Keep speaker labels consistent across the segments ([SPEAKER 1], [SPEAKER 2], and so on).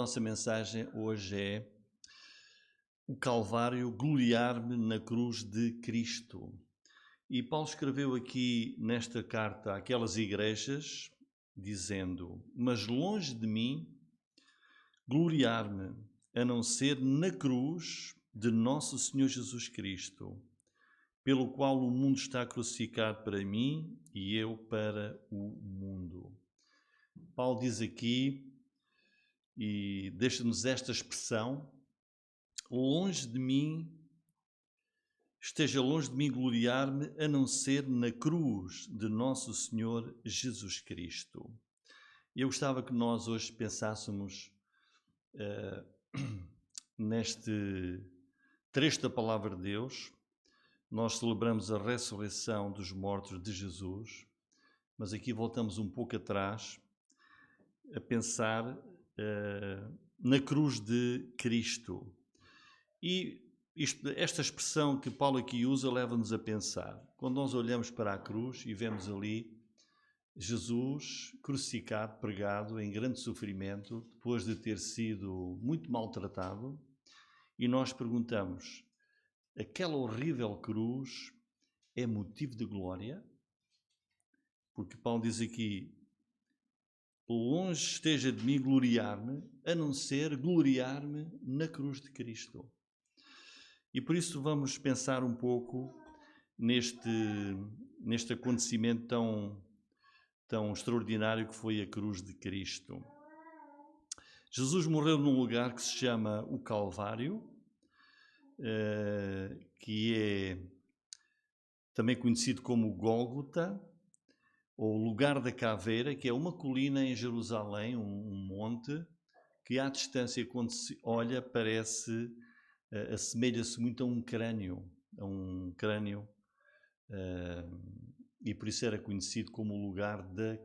[SPEAKER 1] nossa mensagem hoje é o Calvário, gloriar-me na cruz de Cristo. E Paulo escreveu aqui nesta carta àquelas igrejas, dizendo: Mas longe de mim gloriar-me, a não ser na cruz de nosso Senhor Jesus Cristo, pelo qual o mundo está crucificado para mim e eu para o mundo. Paulo diz aqui, e deixa-nos esta expressão: esteja longe de mim gloriar-me, a não ser na cruz de nosso Senhor Jesus Cristo. Eu gostava que nós hoje pensássemos neste trecho da Palavra de Deus. Nós celebramos a ressurreição dos mortos de Jesus, mas aqui voltamos um pouco atrás a pensar na cruz de Cristo. E esta expressão que Paulo aqui usa leva-nos a pensar. Quando nós olhamos para a cruz e vemos ali Jesus crucificado, pregado em grande sofrimento, depois de ter sido muito maltratado, e nós perguntamos: aquela horrível cruz é motivo de glória? Porque Paulo diz aqui: longe esteja de mim gloriar-me, a não ser gloriar-me na cruz de Cristo. E por isso vamos pensar um pouco neste acontecimento tão extraordinário que foi a cruz de Cristo. Jesus morreu num lugar que se chama o Calvário, que é também conhecido como Gólgota, ou lugar da caveira, que é uma colina em Jerusalém, um monte, que à distância, quando se olha, assemelha-se muito a um crânio, e por isso era conhecido como o lugar da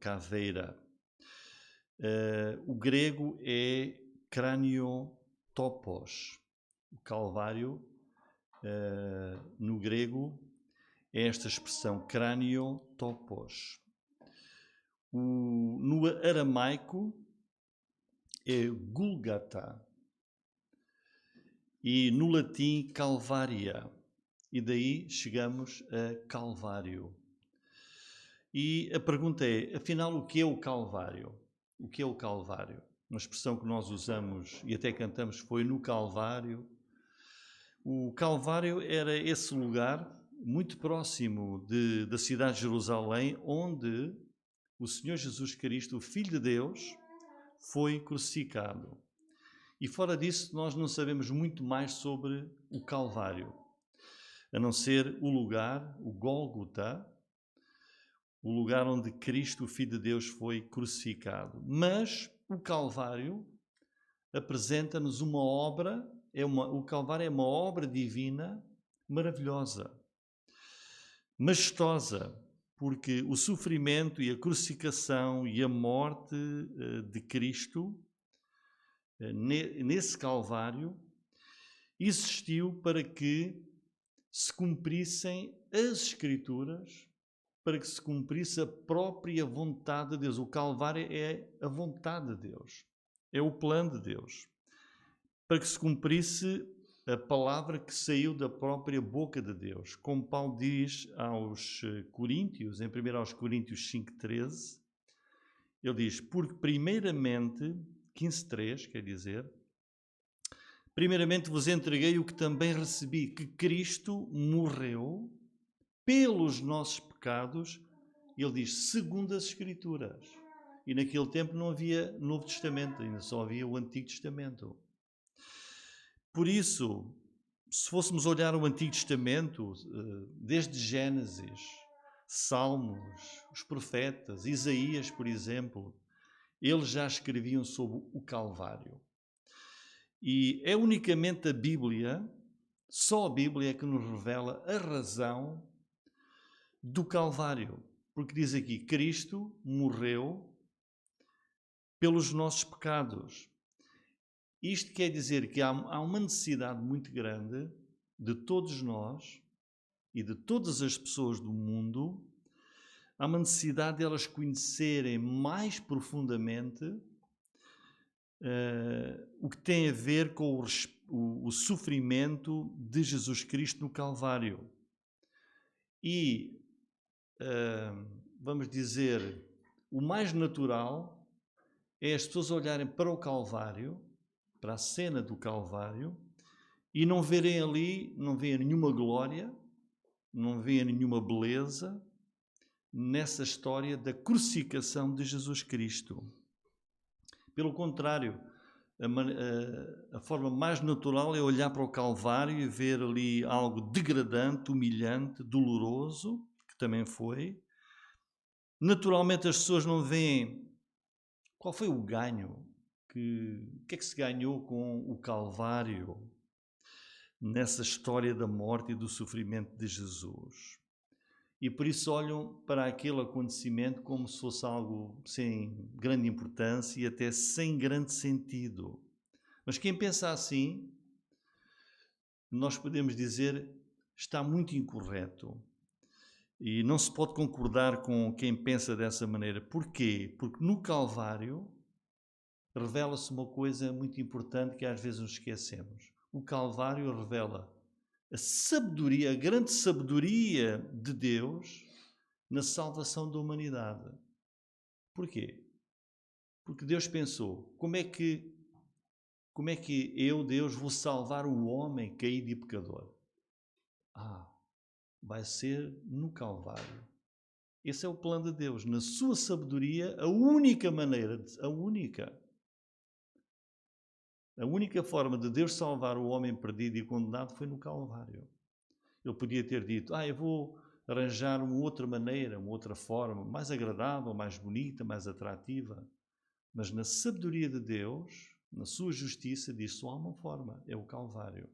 [SPEAKER 1] caveira. O grego é craniotopos. O Calvário, no grego, é esta expressão, craniotopos. No aramaico é Gulgata. E no latim, Calvária. E daí chegamos a Calvário. E a pergunta é, afinal, o que é o Calvário? O que é o Calvário? Uma expressão que nós usamos e até cantamos foi no Calvário. O Calvário era esse lugar muito próximo da cidade de Jerusalém, onde o Senhor Jesus Cristo, o Filho de Deus, foi crucificado. E fora disso, nós não sabemos muito mais sobre o Calvário, a não ser o lugar, o Gólgota, o lugar onde Cristo, o Filho de Deus, foi crucificado. Mas o Calvário apresenta-nos uma obra, o Calvário é uma obra divina maravilhosa, majestosa, porque o sofrimento e a crucificação e a morte de Cristo, nesse Calvário, existiu para que se cumprissem as Escrituras, para que se cumprisse a própria vontade de Deus. O Calvário é a vontade de Deus, é o plano de Deus, para que se cumprisse a palavra que saiu da própria boca de Deus. Como Paulo diz aos Coríntios, em 1 Coríntios 5,13, ele diz: porque primeiramente, 15,3, quer dizer, primeiramente vos entreguei o que também recebi, que Cristo morreu pelos nossos pecados, ele diz, segundo as Escrituras. E naquele tempo não havia Novo Testamento, ainda só havia o Antigo Testamento. Por isso, se fôssemos olhar o Antigo Testamento, desde Gênesis, Salmos, os profetas, Isaías, por exemplo, eles já escreviam sobre o Calvário. E é unicamente a Bíblia, só a Bíblia é que nos revela a razão do Calvário. Porque diz aqui, Cristo morreu pelos nossos pecados. Isto quer dizer que há uma necessidade muito grande de todos nós e de todas as pessoas do mundo, há uma necessidade de elas conhecerem mais profundamente o que tem a ver com o sofrimento de Jesus Cristo no Calvário. E, vamos dizer, o mais natural é as pessoas olharem para o Calvário, para a cena do Calvário, e não verem ali, não veem nenhuma glória, não veem nenhuma beleza nessa história da crucificação de Jesus Cristo. Pelo contrário, a forma mais natural é olhar para o Calvário e ver ali algo degradante, humilhante, doloroso, que também foi. Naturalmente as pessoas não veem qual foi o ganho, o que é que se ganhou com o Calvário nessa história da morte e do sofrimento de Jesus. E por isso olham para aquele acontecimento como se fosse algo sem grande importância e até sem grande sentido. Mas quem pensa assim, nós podemos dizer, está muito incorreto. E não se pode concordar com quem pensa dessa maneira. Porquê? Porque no Calvário revela-se uma coisa muito importante que às vezes nos esquecemos. O Calvário revela a sabedoria, a grande sabedoria de Deus na salvação da humanidade. Porquê? Porque Deus pensou, como é que eu, Deus, vou salvar o homem caído e pecador? Vai ser no Calvário. Esse é o plano de Deus. Na sua sabedoria, a única forma de Deus salvar o homem perdido e condenado foi no Calvário. Ele podia ter dito, eu vou arranjar uma outra maneira, uma outra forma, mais agradável, mais bonita, mais atrativa. Mas na sabedoria de Deus, na sua justiça, diz só há uma forma, é o Calvário.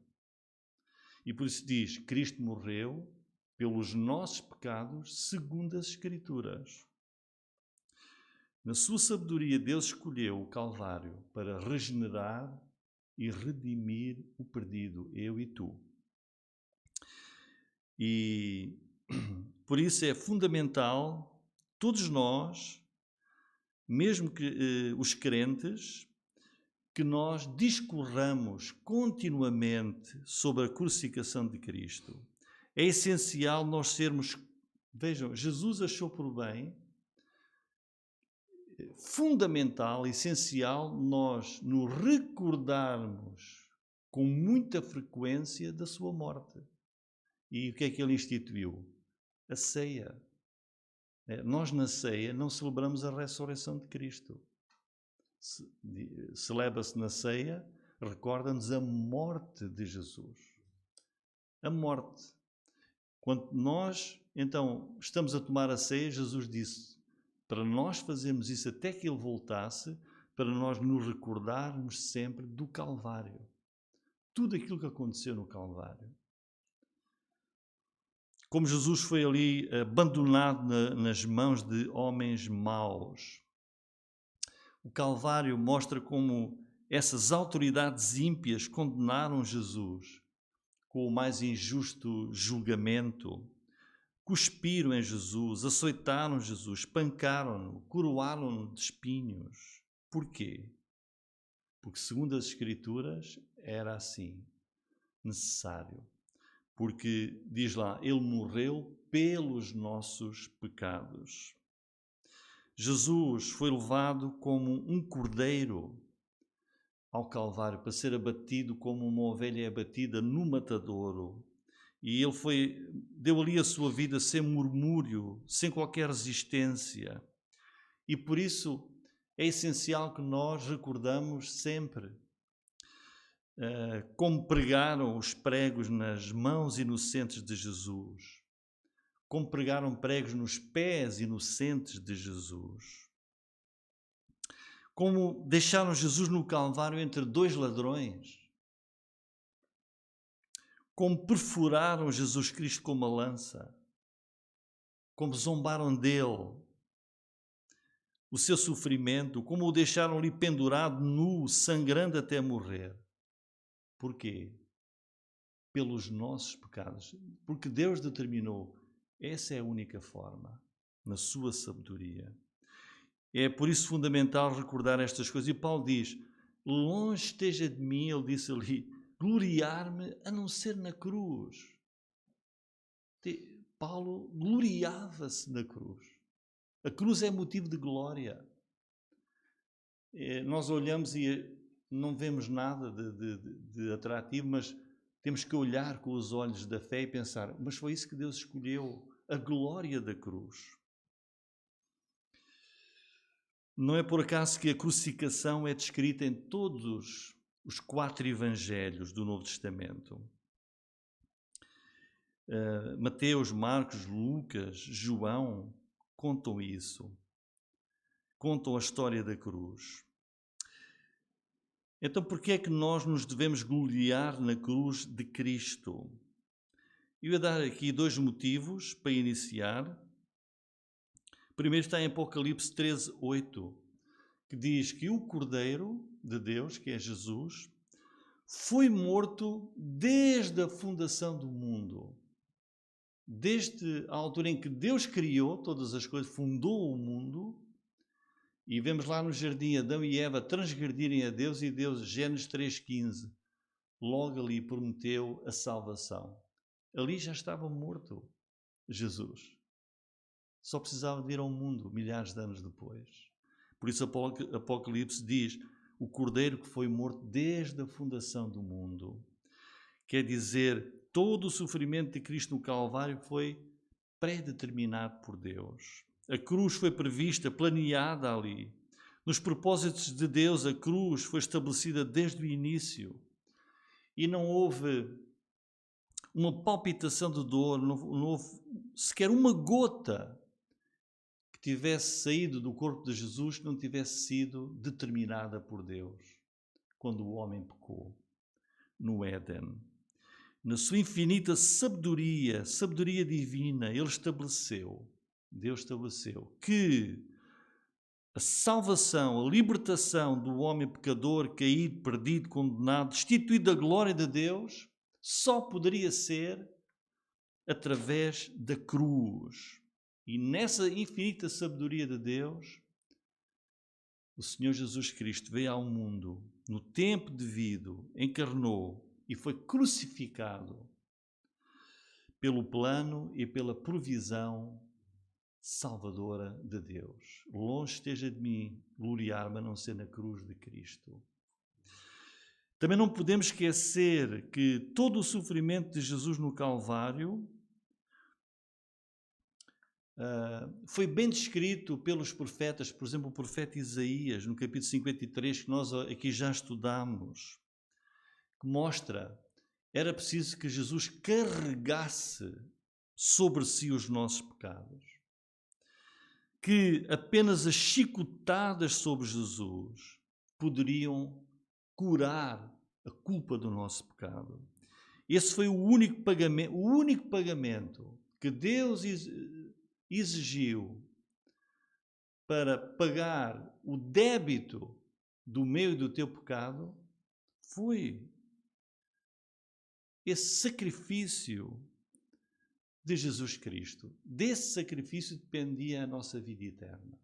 [SPEAKER 1] E por isso diz, Cristo morreu pelos nossos pecados segundo as Escrituras. Na sua sabedoria, Deus escolheu o Calvário para regenerar e redimir o perdido, eu e tu. E por isso é fundamental, todos nós, mesmo que os crentes, que nós discorramos continuamente sobre a crucificação de Cristo. É essencial nós sermos, vejam, Jesus achou por bem, fundamental, essencial, nós nos recordarmos com muita frequência da sua morte. E o que é que ele instituiu? A ceia. Nós na ceia não celebramos a ressurreição de Cristo. Celebra-se na ceia, recorda-nos a morte de Jesus. A morte. Quando nós, então, estamos a tomar a ceia, Jesus disse, para nós fazermos isso até que Ele voltasse, para nós nos recordarmos sempre do Calvário. Tudo aquilo que aconteceu no Calvário. Como Jesus foi ali abandonado nas mãos de homens maus. O Calvário mostra como essas autoridades ímpias condenaram Jesus com o mais injusto julgamento, cuspiram em Jesus, açoitaram Jesus, espancaram-no, coroaram-no de espinhos. Porquê? Porque, segundo as Escrituras, era assim, necessário. Porque, diz lá, Ele morreu pelos nossos pecados. Jesus foi levado como um cordeiro ao Calvário para ser abatido como uma ovelha é abatida no matadouro. E Ele deu ali a sua vida sem murmúrio, sem qualquer resistência. E por isso é essencial que nós recordamos sempre como pregaram os pregos nas mãos inocentes de Jesus, como pregaram pregos nos pés inocentes de Jesus, como deixaram Jesus no Calvário entre dois ladrões, como perfuraram Jesus Cristo com uma lança, como zombaram dele, o seu sofrimento, como o deixaram ali pendurado, nu, sangrando até morrer. Porquê? Pelos nossos pecados. Porque Deus determinou, essa é a única forma, na sua sabedoria. É por isso fundamental recordar estas coisas. E Paulo diz, longe esteja de mim, ele disse ali, gloriar-me a não ser na cruz. Paulo gloriava-se na cruz. A cruz é motivo de glória. Nós olhamos e não vemos nada de atrativo, mas temos que olhar com os olhos da fé e pensar, mas foi isso que Deus escolheu, a glória da cruz. Não é por acaso que a crucificação é descrita em todos os 4 evangelhos do Novo Testamento. Mateus, Marcos, Lucas, João contam isso. Contam a história da cruz. Então, por que é que nós nos devemos gloriar na cruz de Cristo? Eu ia dar aqui 2 motivos para iniciar. Primeiro está em Apocalipse 13:8, que diz que o Cordeiro de Deus, que é Jesus, foi morto desde a fundação do mundo. Desde a altura em que Deus criou todas as coisas, fundou o mundo, e vemos lá no jardim Adão e Eva transgredirem a Deus, e Deus, Gênesis 3:15, logo ali prometeu a salvação. Ali já estava morto Jesus. Só precisava de vir ao mundo milhares de anos depois. Por isso Apocalipse diz, o Cordeiro que foi morto desde a fundação do mundo. Quer dizer, todo o sofrimento de Cristo no Calvário foi pré-determinado por Deus. A cruz foi prevista, planeada ali. Nos propósitos de Deus, a cruz foi estabelecida desde o início. E não houve uma palpitação de dor, não houve sequer uma gota que tivesse saído do corpo de Jesus que não tivesse sido determinada por Deus quando o homem pecou no Éden. Na sua infinita sabedoria divina, Deus estabeleceu que a salvação, a libertação do homem pecador, caído, perdido, condenado, destituído da glória de Deus, só poderia ser através da cruz. E nessa infinita sabedoria de Deus, o Senhor Jesus Cristo veio ao mundo, no tempo devido, encarnou e foi crucificado pelo plano e pela provisão salvadora de Deus. Longe esteja de mim gloriar-me a não ser na cruz de Cristo. Também não podemos esquecer que todo o sofrimento de Jesus no Calvário foi bem descrito pelos profetas, por exemplo, o profeta Isaías, no capítulo 53, que nós aqui já estudamos, que mostra era preciso que Jesus carregasse sobre si os nossos pecados, que apenas as chicotadas sobre Jesus poderiam curar a culpa do nosso pecado. Esse foi o único pagamento que Deus exigiu para pagar o débito do meu e do teu pecado, foi esse sacrifício de Jesus Cristo. Desse sacrifício dependia a nossa vida eterna.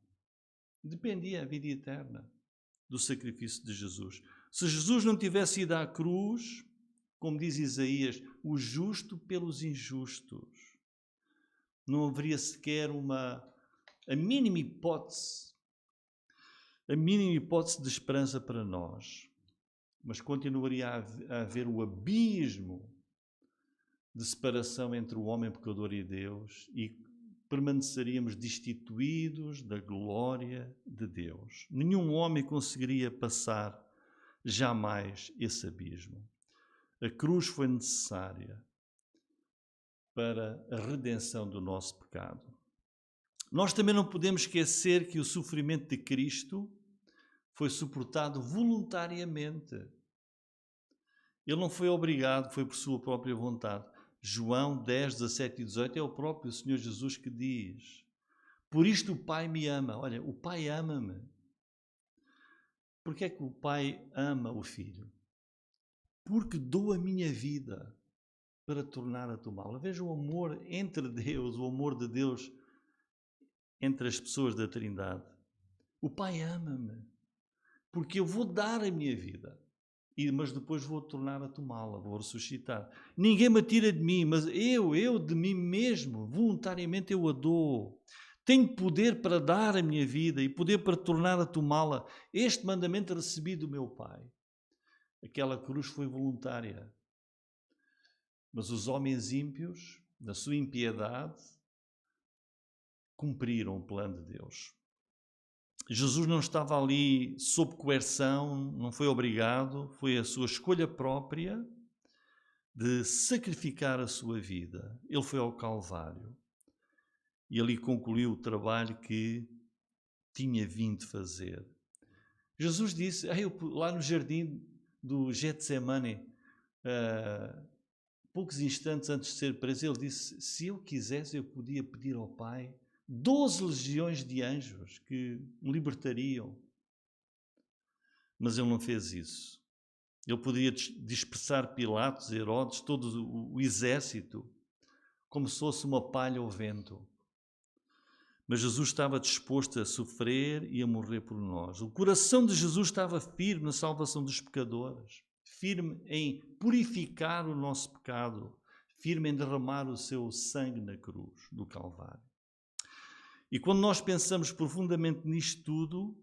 [SPEAKER 1] Dependia a vida eterna do sacrifício de Jesus. Se Jesus não tivesse ido à cruz, como diz Isaías, o justo pelos injustos, não haveria sequer a mínima hipótese de esperança para nós. Mas continuaria a haver o abismo de separação entre o homem pecador e Deus, e permaneceríamos destituídos da glória de Deus. Nenhum homem conseguiria passar jamais esse abismo. A cruz foi necessária para a redenção do nosso pecado. Nós também não podemos esquecer que o sofrimento de Cristo foi suportado voluntariamente. Ele não foi obrigado, foi por sua própria vontade. João 10, 17 e 18 é o próprio Senhor Jesus que diz: por isto o Pai me ama. Olha, o Pai ama-me. Porquê é que o Pai ama o Filho? Porque dou a minha vida para tornar a tomá-la. Veja o amor entre Deus, o amor de Deus entre as pessoas da Trindade. O Pai ama-me. porque eu vou dar a minha vida, mas depois vou tornar a tomá-la, vou ressuscitar. Ninguém me tira de mim, mas eu de mim mesmo, voluntariamente eu a dou. Tenho poder para dar a minha vida e poder para tornar a tomá-la. Este mandamento recebi do meu Pai. Aquela cruz foi voluntária. Mas os homens ímpios, na sua impiedade, cumpriram o plano de Deus. Jesus não estava ali sob coerção, não foi obrigado, foi a sua escolha própria de sacrificar a sua vida. Ele foi ao Calvário e ali concluiu o trabalho que tinha vindo fazer. Jesus disse, lá no jardim do Getsemane, poucos instantes antes de ser preso, ele disse, se eu quisesse, eu podia pedir ao Pai 12 legiões de anjos que me libertariam. Mas ele não fez isso. Ele poderia dispersar Pilatos, Herodes, todo o exército, como se fosse uma palha ao vento. Mas Jesus estava disposto a sofrer e a morrer por nós. O coração de Jesus estava firme na salvação dos pecadores, firme em purificar o nosso pecado, firme em derramar o seu sangue na cruz do Calvário. E quando nós pensamos profundamente nisto tudo,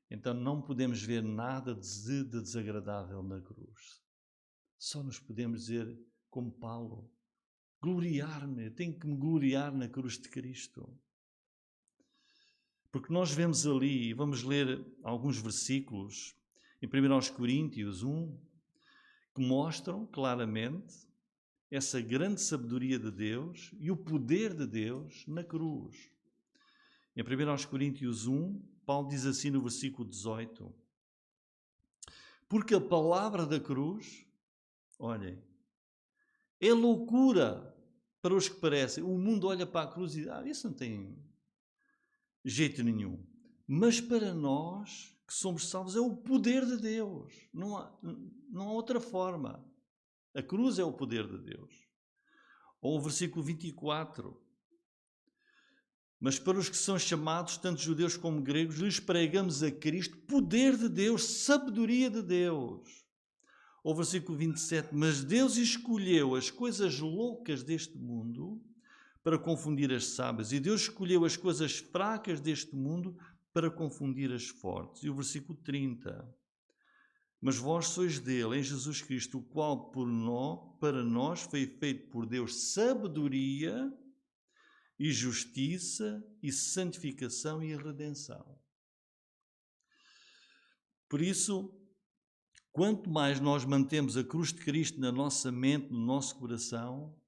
[SPEAKER 1] então não podemos ver nada de desagradável na cruz. Só nos podemos dizer, como Paulo, gloriar-me, tenho que me gloriar na cruz de Cristo. Porque nós vemos ali, vamos ler alguns versículos, em 1 Coríntios 1, que mostram claramente essa grande sabedoria de Deus e o poder de Deus na cruz. Em 1 Coríntios 1, Paulo diz assim no versículo 18, porque a palavra da cruz, olhem, é loucura para os que parecem. O mundo olha para a cruz e diz, isso não tem jeito nenhum. Mas para nós que somos salvos é o poder de Deus. Não há outra forma. A cruz é o poder de Deus. Ou o versículo 24. Mas para os que são chamados, tanto judeus como gregos, lhes pregamos a Cristo, poder de Deus, sabedoria de Deus. Ou o versículo 27. Mas Deus escolheu as coisas loucas deste mundo para confundir as sábias. E Deus escolheu as coisas fracas deste mundo para confundir as fortes. E o versículo 30. Mas vós sois dele, em Jesus Cristo, o qual para nós foi feito por Deus sabedoria e justiça e santificação e redenção. Por isso, quanto mais nós mantemos a cruz de Cristo na nossa mente, no nosso coração,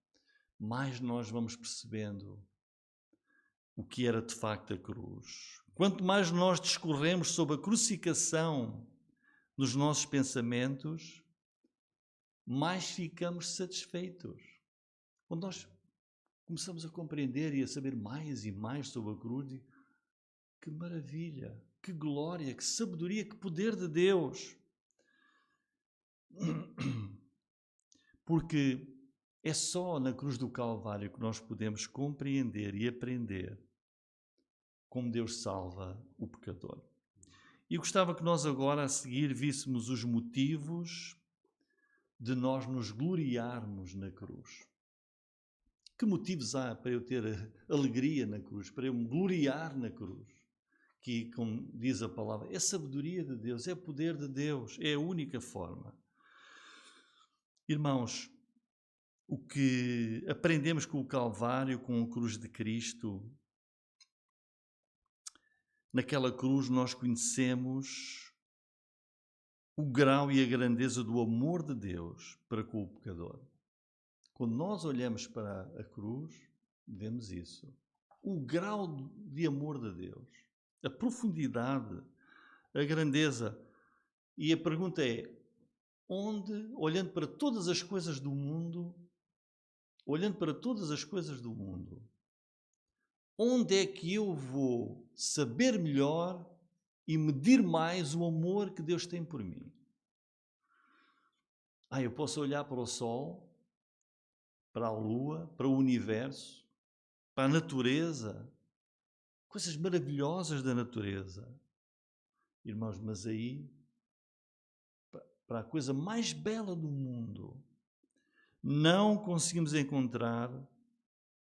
[SPEAKER 1] mais nós vamos percebendo o que era de facto a cruz. Quanto mais nós discorremos sobre a crucificação nos nossos pensamentos, mais ficamos satisfeitos. Quando nós começamos a compreender e a saber mais e mais sobre a cruz, que maravilha, que glória, que sabedoria, que poder de Deus. Porque é só na cruz do Calvário que nós podemos compreender e aprender como Deus salva o pecador. E gostava que nós agora a seguir víssemos os motivos de nós nos gloriarmos na cruz. Que motivos há para eu ter alegria na cruz, para eu me gloriar na cruz? Que, como diz a palavra, é a sabedoria de Deus, é o poder de Deus, é a única forma. Irmãos, o que aprendemos com o Calvário, com a cruz de Cristo, naquela cruz nós conhecemos o grau e a grandeza do amor de Deus para com o pecador. Quando nós olhamos para a cruz, vemos isso. O grau de amor de Deus, a profundidade, a grandeza. E a pergunta é, olhando para todas as coisas do mundo, onde é que eu vou saber melhor e medir mais o amor que Deus tem por mim? Eu posso olhar para o sol, para a lua, para o universo, para a natureza, coisas maravilhosas da natureza. Irmãos, mas aí, para a coisa mais bela do mundo, não conseguimos encontrar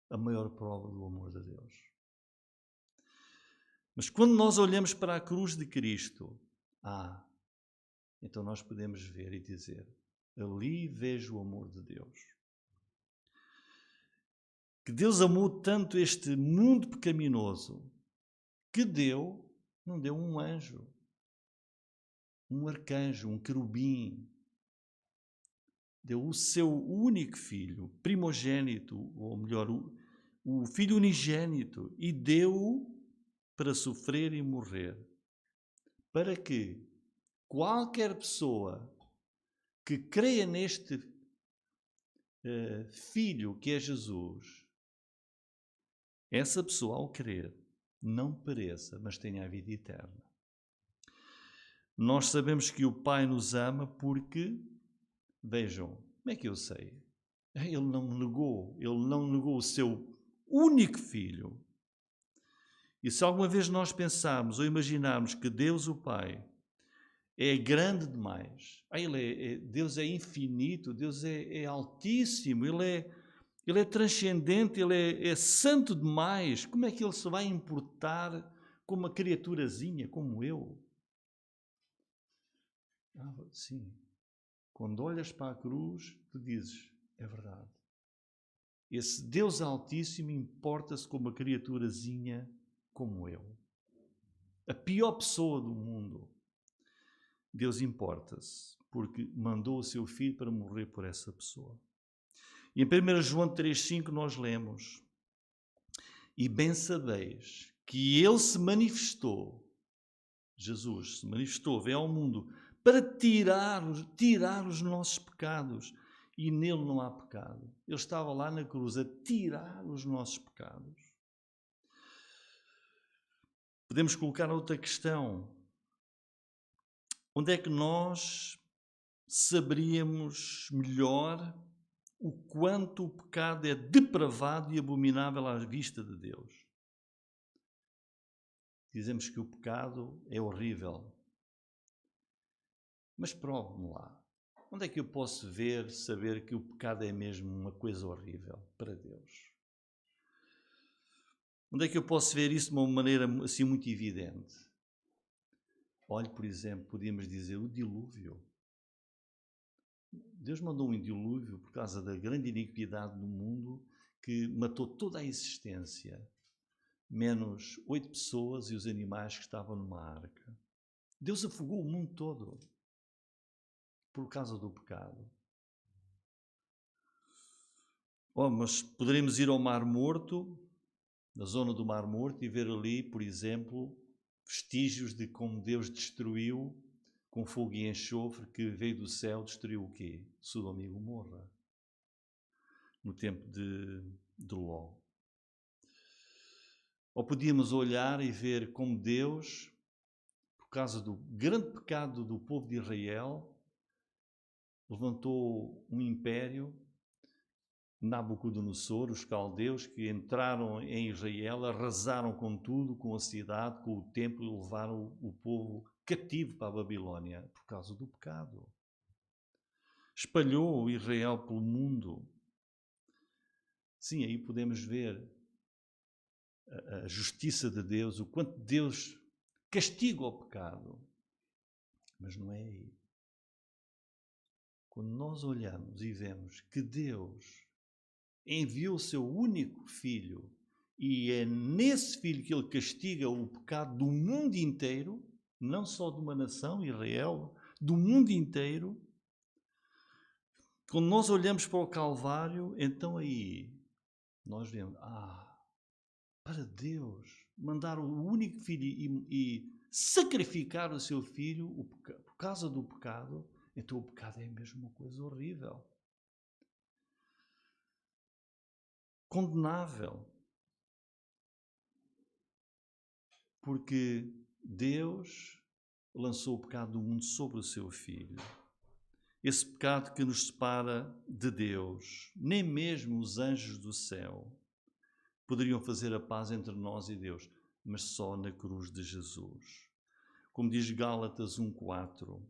[SPEAKER 1] a maior prova do amor de Deus. Mas quando nós olhamos para a cruz de Cristo, então nós podemos ver e dizer, ali vejo o amor de Deus. Que Deus amou tanto este mundo pecaminoso, que não deu um anjo, um arcanjo, um querubim, deu o seu único filho, primogênito, ou melhor, o filho unigênito, e deu-o para sofrer e morrer, para que qualquer pessoa que creia neste Filho que é Jesus, essa pessoa, ao crer, não pereça, mas tenha a vida eterna. Nós sabemos que o Pai nos ama porque, vejam, como é que eu sei? Ele não negou o seu único Filho. E se alguma vez nós pensarmos ou imaginarmos que Deus, o Pai, é grande demais, Deus é infinito, Deus é altíssimo, Ele é transcendente, Ele é santo demais, como é que Ele se vai importar com uma criaturazinha como eu? Sim, quando olhas para a cruz, tu dizes, é verdade. Esse Deus altíssimo importa-se com uma criaturazinha como eu. A pior pessoa do mundo. Deus importa-se, porque mandou o seu Filho para morrer por essa pessoa. E em 1 João 3,5 nós lemos, e bem sabeis que Ele se manifestou, Jesus se manifestou, veio ao mundo, para tirar os nossos pecados, e nele não há pecado. Ele estava lá na cruz a tirar os nossos pecados. Podemos colocar outra questão. Onde é que nós saberíamos melhor o quanto o pecado é depravado e abominável à vista de Deus? Dizemos que o pecado é horrível. Mas prove-me lá. Onde é que eu posso saber que o pecado é mesmo uma coisa horrível para Deus? Onde é que eu posso ver isso de uma maneira assim muito evidente? Olhe, por exemplo, podíamos dizer o dilúvio. Deus mandou um dilúvio por causa da grande iniquidade do mundo que matou toda a existência, menos 8 pessoas e os animais que estavam numa arca. Deus afogou o mundo todo por causa do pecado. Mas poderemos ir ao Mar Morto, na zona do Mar Morto, e ver ali, por exemplo, vestígios de como Deus destruiu com fogo e enxofre, que veio do céu, destruiu o quê? Sodoma e Gomorra, no tempo de Ló. Ou podíamos olhar e ver como Deus, por causa do grande pecado do povo de Israel, levantou um império, Nabucodonosor, os caldeus, que entraram em Israel, arrasaram com tudo, com a cidade, com o templo, e levaram o povo cativo para a Babilónia, por causa do pecado. Espalhou Israel pelo mundo. Sim, aí podemos ver a justiça de Deus, o quanto Deus castiga o pecado. Mas não é aí. Quando nós olhamos e vemos que Deus enviou o seu único Filho, e é nesse Filho que Ele castiga o pecado do mundo inteiro, não só de uma nação, Israel, do mundo inteiro. Quando nós olhamos para o Calvário, então aí nós vemos, para Deus mandar o único Filho e sacrificar o seu Filho por causa do pecado, então o pecado é mesmo uma coisa horrível. Condenável. Porque Deus lançou o pecado do mundo sobre o seu Filho. Esse pecado que nos separa de Deus, nem mesmo os anjos do céu poderiam fazer a paz entre nós e Deus, mas só na cruz de Jesus. como diz Gálatas 1:4,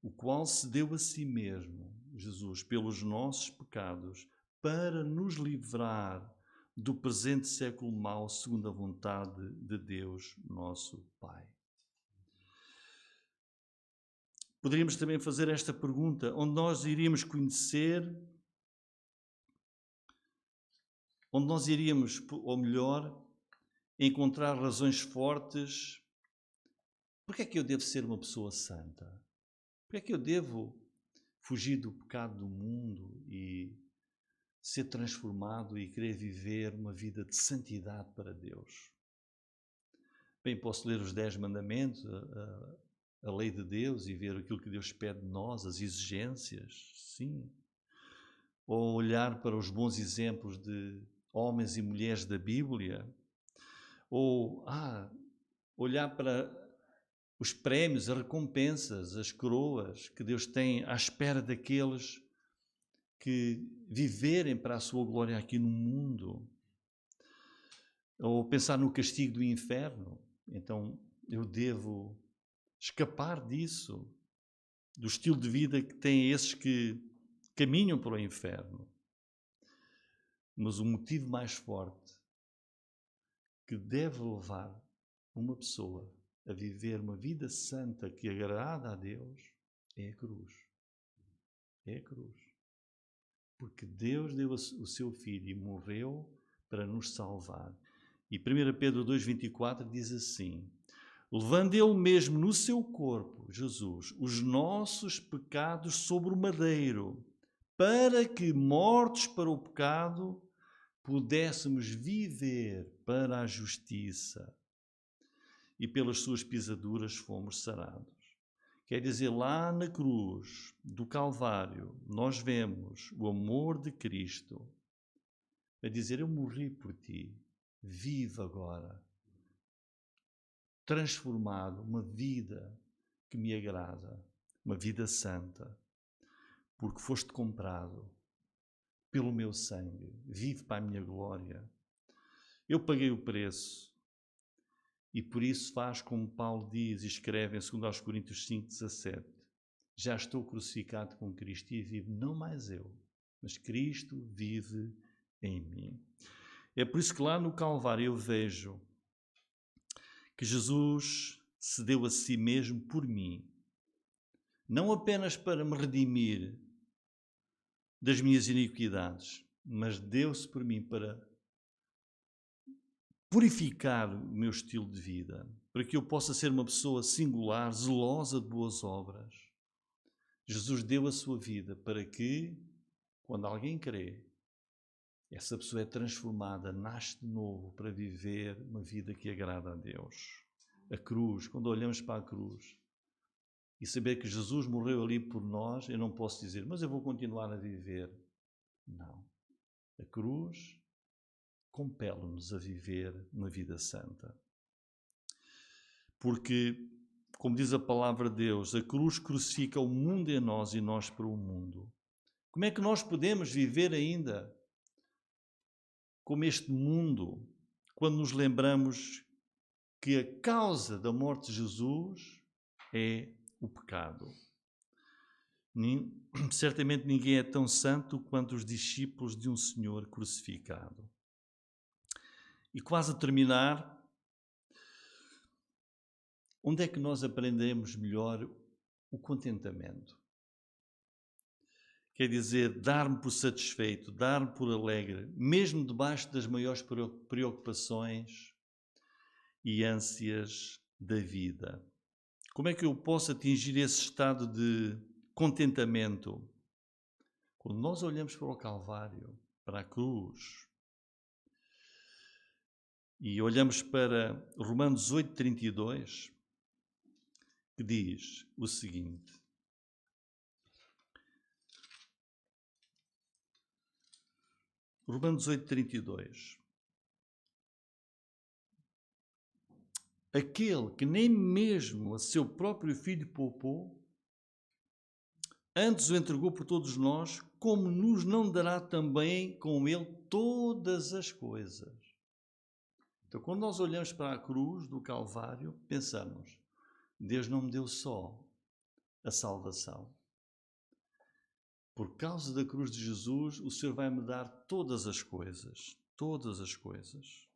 [SPEAKER 1] o qual se deu a si mesmo, Jesus, pelos nossos pecados, para nos livrar do presente século mau, segundo a vontade de Deus, nosso Pai. Poderíamos também fazer esta pergunta, onde nós iríamos conhecer, onde nós iríamos, ou melhor, encontrar razões fortes. Porque é que eu devo ser uma pessoa santa? Porque é que eu devo fugir do pecado do mundo e ser transformado e querer viver uma vida de santidade para Deus? Bem, posso ler os 10 mandamentos, a lei de Deus, e ver aquilo que Deus pede de nós, as exigências, sim. Ou olhar para os bons exemplos de homens e mulheres da Bíblia. Ou olhar para os prémios, as recompensas, as coroas que Deus tem à espera daqueles que viverem para a sua glória aqui no mundo. Ou pensar no castigo do inferno. Então eu devo escapar disso, do estilo de vida que têm esses que caminham para o inferno. Mas o motivo mais forte que deve levar uma pessoa a viver uma vida santa que agrada a Deus é a cruz. É a cruz. Porque Deus deu o seu Filho e morreu para nos salvar. E 1 Pedro 2,24 diz assim: levando Ele mesmo no seu corpo, Jesus, os nossos pecados sobre o madeiro, para que, mortos para o pecado, pudéssemos viver para a justiça. E pelas suas pisaduras fomos sarados. Quer dizer, lá na cruz do Calvário, nós vemos o amor de Cristo a dizer: eu morri por ti, vive agora, transformado, uma vida que me agrada, uma vida santa, porque foste comprado pelo meu sangue, vive para a minha glória. Eu paguei o preço e por isso faz como Paulo diz e escreve em 2 Coríntios 5,17: já estou crucificado com Cristo e vivo não mais eu, mas Cristo vive em mim. É por isso que lá no Calvário eu vejo que Jesus se deu a si mesmo por mim, não apenas para me redimir das minhas iniquidades, mas deu-se por mim para purificar o meu estilo de vida, para que eu possa ser uma pessoa singular, zelosa de boas obras. Jesus deu a sua vida para que, quando alguém crê, essa pessoa é transformada, nasce de novo para viver uma vida que agrada a Deus. A cruz, quando olhamos para a cruz e saber que Jesus morreu ali por nós, eu não posso dizer, mas eu vou continuar a viver. Não. A cruz compele-nos a viver uma vida santa. Porque, como diz a palavra de Deus, a cruz crucifica o mundo em nós e nós para o mundo. Como é que nós podemos viver ainda como este mundo quando nos lembramos que a causa da morte de Jesus é o pecado? Certamente ninguém é tão santo quanto os discípulos de um Senhor crucificado. E quase a terminar, onde é que nós aprendemos melhor o contentamento? Quer dizer, dar-me por satisfeito, dar-me por alegre, mesmo debaixo das maiores preocupações e ânsias da vida. Como é que eu posso atingir esse estado de contentamento? Quando nós olhamos para o Calvário, para a cruz, e olhamos para Romanos 8,32, que diz o seguinte: Romanos 8,32. Aquele que nem mesmo a seu próprio filho poupou, antes o entregou por todos nós, como nos não dará também com ele todas as coisas? Então, quando nós olhamos para a cruz do Calvário, pensamos: Deus não me deu só a salvação. Por causa da cruz de Jesus, o Senhor vai me dar todas as coisas. Todas as coisas.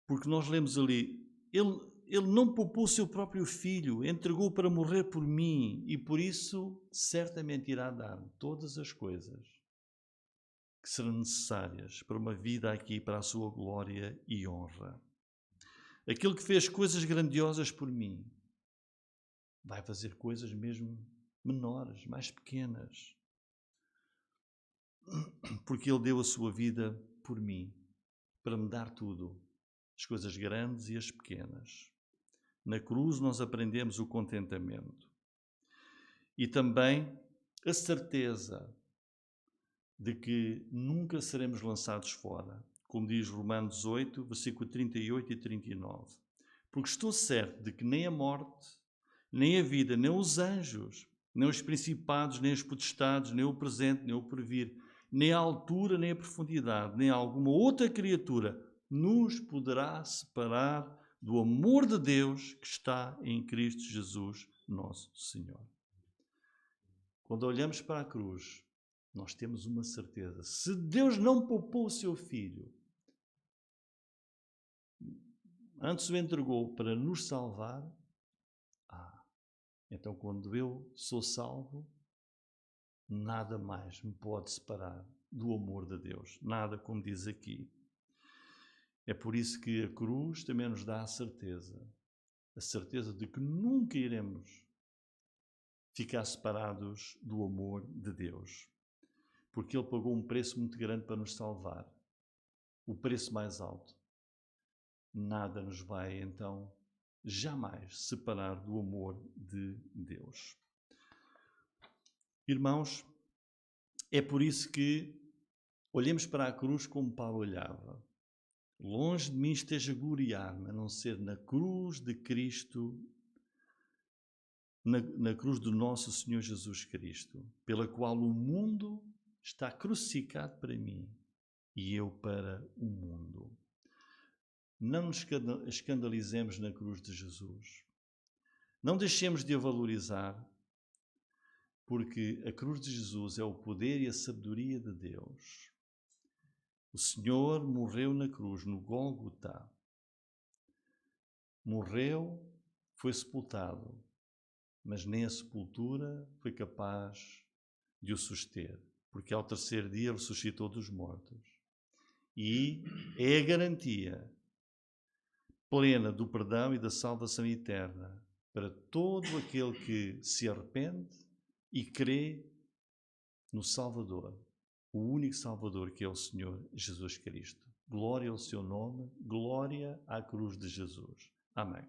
[SPEAKER 1] Porque nós lemos ali, Ele não poupou o seu próprio Filho, entregou para morrer por mim e por isso certamente irá dar-me todas as coisas que serão necessárias para uma vida aqui, para a sua glória e honra. Aquele que fez coisas grandiosas por mim, vai fazer coisas mesmo menores, mais pequenas. Porque Ele deu a sua vida por mim, para me dar tudo, as coisas grandes e as pequenas. Na cruz nós aprendemos o contentamento. E também a certeza de que nunca seremos lançados fora, como diz Romanos 8, versículo 38 e 39. Porque estou certo de que nem a morte, nem a vida, nem os anjos, nem os principados, nem os potestades, nem o presente, nem o porvir, nem a altura, nem a profundidade, nem alguma outra criatura nos poderá separar do amor de Deus que está em Cristo Jesus, nosso Senhor. Quando olhamos para a cruz, nós temos uma certeza. Se Deus não poupou o seu Filho, antes o entregou para nos salvar, então quando eu sou salvo, nada mais me pode separar do amor de Deus. Nada, como diz aqui. É por isso que a cruz também nos dá a certeza de que nunca iremos ficar separados do amor de Deus. Porque Ele pagou um preço muito grande para nos salvar. O preço mais alto. Nada nos vai, então, jamais separar do amor de Deus. Irmãos, é por isso que olhemos para a cruz como Paulo olhava. Longe de mim esteja gloriar-me, a não ser na cruz de Cristo, na cruz do nosso Senhor Jesus Cristo, pela qual o mundo está crucificado para mim e eu para o mundo. Não nos escandalizemos na cruz de Jesus. Não deixemos de a valorizar, porque a cruz de Jesus é o poder e a sabedoria de Deus. O Senhor morreu na cruz, no Gólgota. Morreu, foi sepultado, mas nem a sepultura foi capaz de o suster, porque ao terceiro dia ressuscitou dos mortos. E é a garantia plena do perdão e da salvação eterna para todo aquele que se arrepende e crê no Salvador, o único Salvador que é o Senhor Jesus Cristo. Glória ao seu nome, glória à cruz de Jesus. Amém.